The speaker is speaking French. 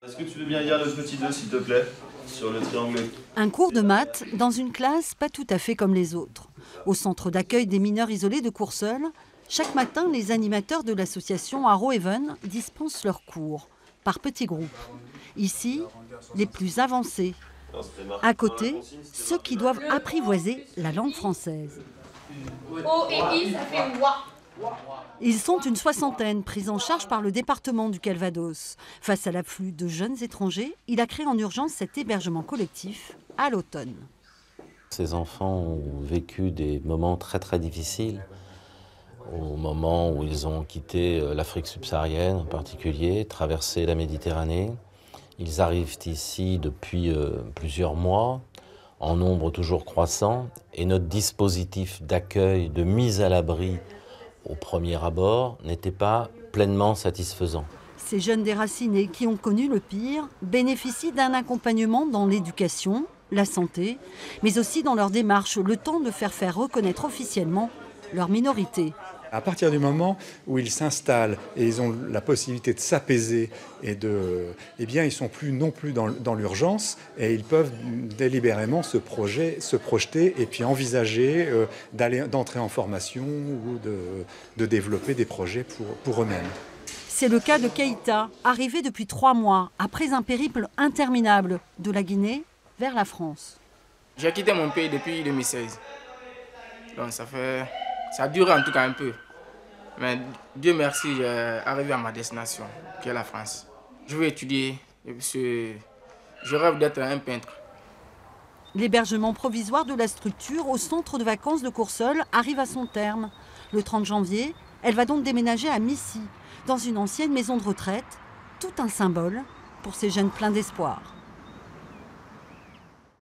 Est-ce que tu veux bien lire le petit 2, s'il te plaît, sur le triangle? Un cours de maths dans une classe pas tout à fait comme les autres. Au centre d'accueil des mineurs isolés de Courseulles, chaque matin, les animateurs de l'association Arrow Haven dispensent leurs cours, par petits groupes. Ici, les plus avancés. À côté, ceux qui doivent apprivoiser la langue française. O et I, ça fait wa. Ils sont une soixantaine, pris en charge par le département du Calvados. Face à l'afflux de jeunes étrangers, il a créé en urgence cet hébergement collectif à l'automne. Ces enfants ont vécu des moments très très difficiles. Au moment où ils ont quitté l'Afrique subsaharienne en particulier, traversé la Méditerranée. Ils arrivent ici depuis plusieurs mois, en nombre toujours croissant, et notre dispositif d'accueil, de mise à l'abri au premier abord, n'était pas pleinement satisfaisant. Ces jeunes déracinés qui ont connu le pire bénéficient d'un accompagnement dans l'éducation, la santé, mais aussi dans leur démarche, le temps de faire reconnaître officiellement leur minorité. À partir du moment où ils s'installent et ils ont la possibilité de s'apaiser et eh bien, ils sont non plus dans l'urgence et ils peuvent délibérément se projeter et puis envisager d'entrer en formation ou de développer des projets pour eux-mêmes. C'est le cas de Keïta, arrivé depuis 3 mois, après un périple interminable de la Guinée vers la France. J'ai quitté mon pays depuis 2016. Donc ça a duré en tout cas un peu. Mais Dieu merci, j'ai arrivé à ma destination, qui est la France. Je veux étudier, je rêve d'être un peintre. L'hébergement provisoire de la structure au centre de vacances de Courseulles arrive à son terme. Le 30 janvier, elle va donc déménager à Missy, dans une ancienne maison de retraite, tout un symbole pour ces jeunes pleins d'espoir.